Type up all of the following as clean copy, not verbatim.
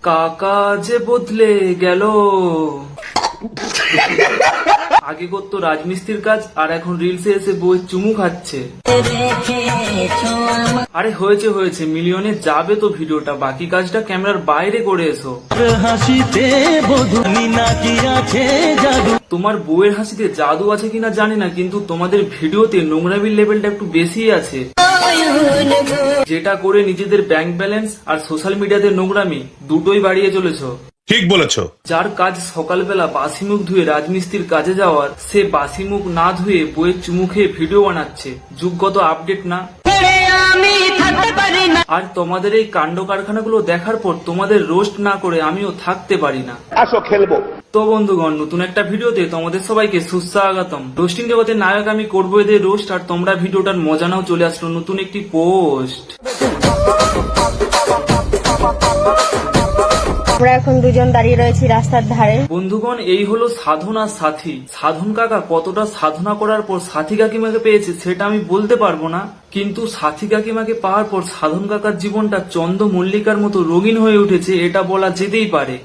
কাকা যে বদলে গেল। আগে করতো রাজমিস্ত্রির কাজ আর এখন রিলসে এসে বই চুমু খাচ্ছে। আরে হয়েছে হয়েছে, মিলিয়নে যাবে তো ভিডিওটা, বাকি কাজটা ক্যামেরার বাইরে করে এসো। তোমার বউয়ের হাসিতে জাদু আছে কিনা জানি না, কিন্তু তোমাদের ভিডিওতে নোংরামির লেভেলটা একটু বেশি আছে। যেটা করে নিজেদের ব্যাংক ব্যালেন্স আর সোশ্যাল মিডিয়াতে নোংরামি দুটোই বাড়িয়ে চলেছ। ঠিক বলেছো। যার কাজ সকালবেলা বাসি মুখ ধুয়ে রাজমিস্ত্রির কাজে যাওয়ার, সে বাসি মুখ না ধুয়ে বইয়ের চুমু খেয়ে ভিডিও বানাচ্ছে। যুগগত আপডেট না। আর তোমাদের এই কাণ্ড কারখানাগুলো দেখার পর তোমাদের রোস্ট না করে আমিও থাকতে পারি না। আসো খেলবো। তো বন্ধুগণ, নতুন একটা ভিডিওতে তোমাদের সবাইকে সুস্বাগতম। রোস্টিং জগতের নায়ক আমি করবো এদের রোস্ট, আর তোমরা ভিডিওটার মজা নাও। চলে আসলো নতুন একটি পোস্ট। আমরা এখন দুজন দাঁড়িয়ে রয়েছি রাস্তার ধারে। বন্ধুগণ, এই হলো সাধনা সাথী। সাধন কাকা কতটা সাধনা করার পর সাথী কাকিমাকে পেয়েছে সেটা আমি বলতে পারবো না, কিন্তু সাথী কাকিমাকে পাওয়ার পর সাধন কাকার জীবনটা চন্দ্র মল্লিকার মতো রঙিন হয়ে উঠেছে, এটা বলা যেতেই পারে।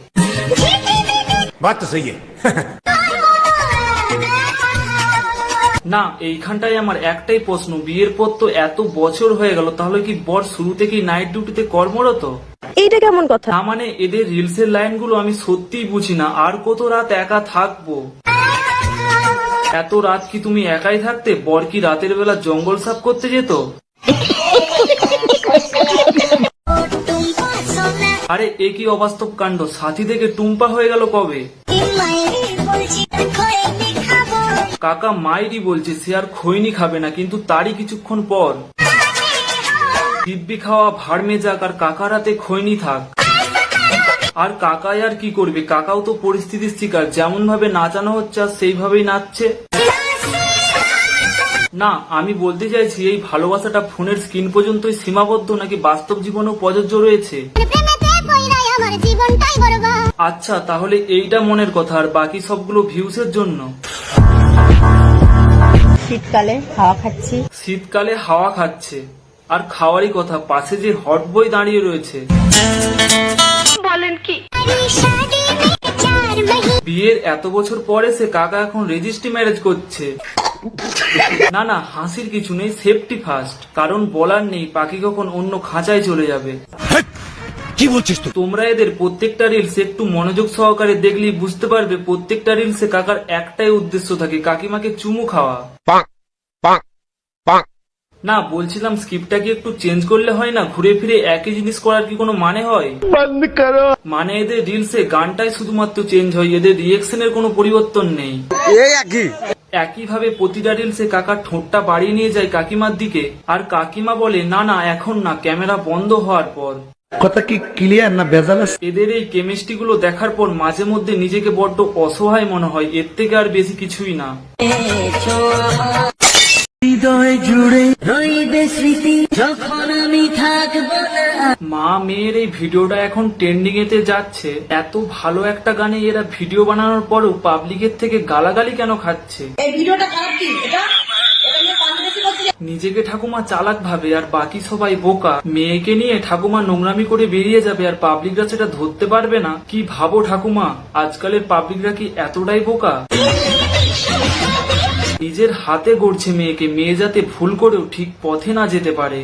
না, এইখানটায় আমার একটাই প্রশ্ন, বিয়ের পর তো এত বছর হয়ে গেল, তাহলে কি বর শুরু থেকেই নাইট ডিউটিতে কর্মরত? এইটা কেমন কথা? না মানে এদের রিলসের লাইনগুলো আমি সত্যিই বুঝি না। আর কত রাত একা থাকবো? এত রাত কি তুমি একাই থাকতে? বর কি রাতের বেলা জঙ্গল সাফ করতে যেত? আরে এ কি অবাস্তব কাণ্ড, সাথী থেকে টুম্পা হয়ে গেল কবে? কাকা মাইরি বলছে সে আর খৈনি খাবে না, কিন্তু তারই কিছুক্ষণ পর দিব্যি খাওয়া ভাড়মে যাক আর কাকার হাতে খৈনি থাক। আর কাকাই আর কি করবে, কাকাও তো পরিস্থিতির শিকার। যেমন ভাবে নাচানো হচ্ছে আর সেইভাবেই নাচছে। না, আমি বলতে চাইছি এই ভালোবাসাটা ফোনের স্ক্রিন পর্যন্তই সীমাবদ্ধ, নাকি বাস্তব জীবনেও প্রযোজ্য রয়েছে? আচ্ছা, তাহলে এইটা মনের কথা, আর বাকি সবগুলো ভিউসের জন্য। শীতকালে হাওয়া খাচ্ছি। শীতকালে হাওয়া খাচ্ছে, আর খাওয়ারই কথা, পাশে যে হট বই দাঁড়িয়ে রয়েছে। বলেন কি? বিয়ের এত বছর পরে সে কাকা এখন রেজিস্ট্রি ম্যারেজ করছে। না না, হাসির কিছু নেই, সেফটি ফার্স্ট। কারণ বলার নেই পাখি কখন অন্য খাঁচায় চলে যাবে। কি বলছিস তুই? তোমরা এদের প্রত্যেকটা রিলস একটু মনোযোগ সহকারে দেখলেই বুঝতে পারবে, প্রত্যেকটা রিলসে কাকার একটাই উদ্দেশ্য থাকে, কাকিমাকে চুমু খাওয়া। না, বলছিলাম স্ক্রিপ্টটা কি একটু চেঞ্জ করলে হয় না? ঘুরে ফিরে একই জিনিস করার কি কোনো মানে হয়? মানে এদের রিলসে গানটাই শুধুমাত্র চেঞ্জ হয়, এদের রিয়েকশনের কোনো পরিবর্তন নেই। একইভাবে প্রতিটা রিলসে কাকার ঠোঁটটা বাড়িয়ে নিয়ে যায় কাকিমার দিকে, আর কাকিমা বলে না না এখন না, ক্যামেরা বন্ধ হওয়ার পর। কথা কি ক্লিয়ার না ভেজাল আছে? এদের এই কেমিস্ট্রি গুলো দেখার পর মাঝে মধ্যে নিজেকে বড্ড অসহায় মনে হয়, এর থেকে আর বেশি কিছুই না। মা মেয়ের এই ভিডিওটা এখন ট্রেন্ডিং এতে যাচ্ছে। এত ভালো একটা গানে এরা ভিডিও বানানোর পরও পাবলিকের থেকে গালাগালি কেন খাচ্ছে? নিজেকে ঠাকুমা চালাক ভাবে আর বাকি সবাই বোকা। মেয়েকে নিয়ে ঠাকুমা নোংরামি করে বেরিয়ে যাবে আর পাবলিকরা সেটা ধরতে পারবে না। কি ভাবো ঠাকুমা, আজকালের পাবলিকরা কি এতটাই বোকা? নিজের হাতে গড়ছে মেয়েকে, মেয়ে যাতে ভুল করেও ঠিক পথে না যেতে পারে।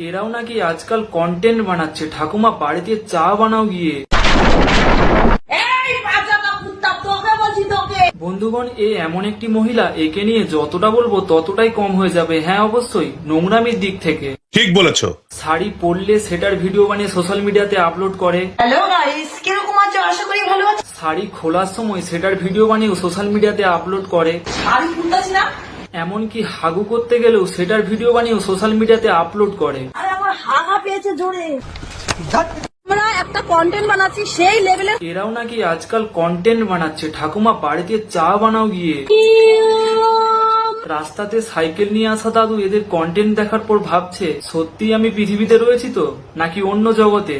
এরাও নাকি আজকাল কন্টেন্ট বানাচ্ছে। ঠাকুমা বাড়িতে চা বানাও গিয়ে। বন্ধুগণ, এ এমন একটি মহিলা, একে নিয়ে যতটা বলবো ততটাই কম হয়ে যাবে। হ্যাঁ অবশ্যই, নোংরামির দিক থেকে। ঠিক বলেছো। শাড়ি পরলে সেটার ভিডিও বানিয়ে সোশ্যাল মিডিয়াতে আপলোড করে। শাড়ি খোলার সময় সেটার ভিডিও বানিয়ে সোশ্যাল মিডিয়াতে আপলোড করে। এমনকি হাগু করতে গেলেও সেটার ভিডিও বানিয়ে সোশ্যাল মিডিয়াতে আপলোড করে। এরাও নাকি আজকাল কন্টেন্ট বানাচ্ছে। ঠাকুমা বাড়িতে চা বানাও গিয়ে। রাস্তাতে সাইকেল নিয়ে আসা দাদু এদের কন্টেন্ট দেখার পর ভাবছে সত্যি আমি পৃথিবীতে রয়েছি তো, নাকি অন্য জগতে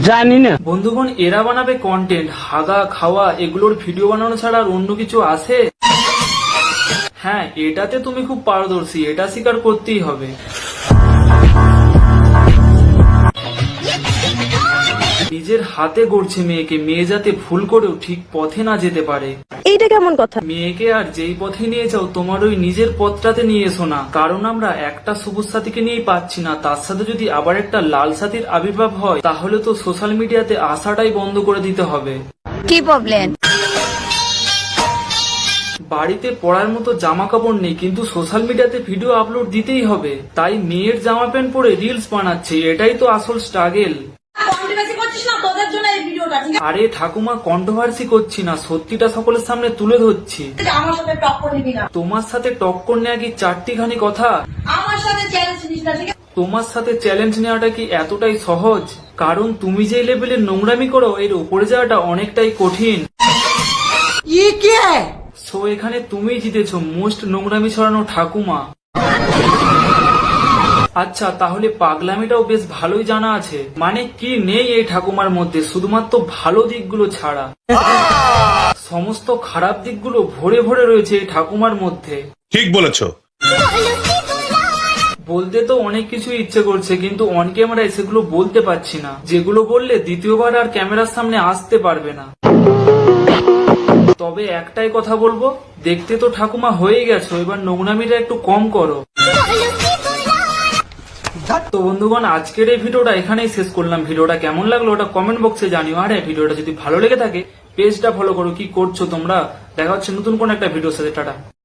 জানি না। বন্ধুগণ, এরা বানাবে কন্টেন্ট, হাগা খাওয়া এগুলোর ভিডিও বানানো ছাড়া আর অন্য কিছু আছে? হ্যাঁ, এটাতে তুমি খুব পারদর্শী, এটা স্বীকার করতেই হবে। নিজের হাতে গড়ছে মেয়েকে, মেয়ে যাতে ভুল করেও ঠিক পথে না যেতে পারে। এইটা কেমন কথা? মেয়েকে আর যেই পথে নিয়ে যাও তোমার ওই নিজের পথটাতে নিয়ে এসো না, কারণ আমরা একটা সবুজ সাথীকে নিয়েই পাচ্ছি না, তার সাথে যদি আবার একটা লাল সাথীর আবির্ভাব হয় তাহলে তো সোশ্যাল মিডিয়াতে আসাটাই বন্ধ করে দিতে হবে। কি প্রবলেম? বাড়িতে পরার মতো জামা কাপড় নেই কিন্তু সোশ্যাল মিডিয়াতে ভিডিও আপলোড দিতেই হবে, তাই মেয়ের জামা প্যান্ট পরে রিলস বানাচ্ছে, এটাই তো আসল স্ট্রাগেল। আরে ঠাকুমা, কন্ট্রোভার্সি করছি না, সত্যিটা সকলের সামনে তুলে ধরছি। তোমার সাথে টক্কর নেওয়া কি চারটিখানি কথা? তোমার সাথে চ্যালেঞ্জ নেওয়াটা কি এতটাই সহজ? কারণ তুমি যে লেভেলের নোংরামি করো এর উপরে যাওয়াটা অনেকটাই কঠিন। সো এখানে তুমি জিতেছো মোস্ট নোংরামি ছড়ানো ঠাকুমা। আচ্ছা, তাহলে পাগলামিটাও বেশ ভালোই জানা আছে, মানে কি নেই এই ঠাকুমার মধ্যে শুধুমাত্র ভালো দিকগুলো ছাড়া, সমস্ত খারাপ দিকগুলো ভরে ভরে রয়েছে এই ঠাকুমার মধ্যে। ঠিক বলেছো। বলতে তো অনেক কিছু ইচ্ছে করছে কিন্তু অন ক্যামেরায় সেগুলো বলতে পারছি না, যেগুলো বললে দ্বিতীয়বার আর ক্যামেরার সামনে আসতে পারবে না। তবে একটাই কথা বলবো, দেখতে তো ঠাকুমা হয়ে গেছো, এবার নোংরামিটা একটু কম করো। তো বন্ধুগণ, আজকের এই ভিডিওটা এখানেই শেষ করলাম। ভিডিওটা কেমন লাগলো ওটা কমেন্ট বক্সে জানিও। আর ভিডিওটা যদি ভালো লেগে থাকে পেজটা ফলো করো। কি করছো তোমরা? দেখা হচ্ছে নতুন কোন একটা ভিডিওর সাথে। টাটা।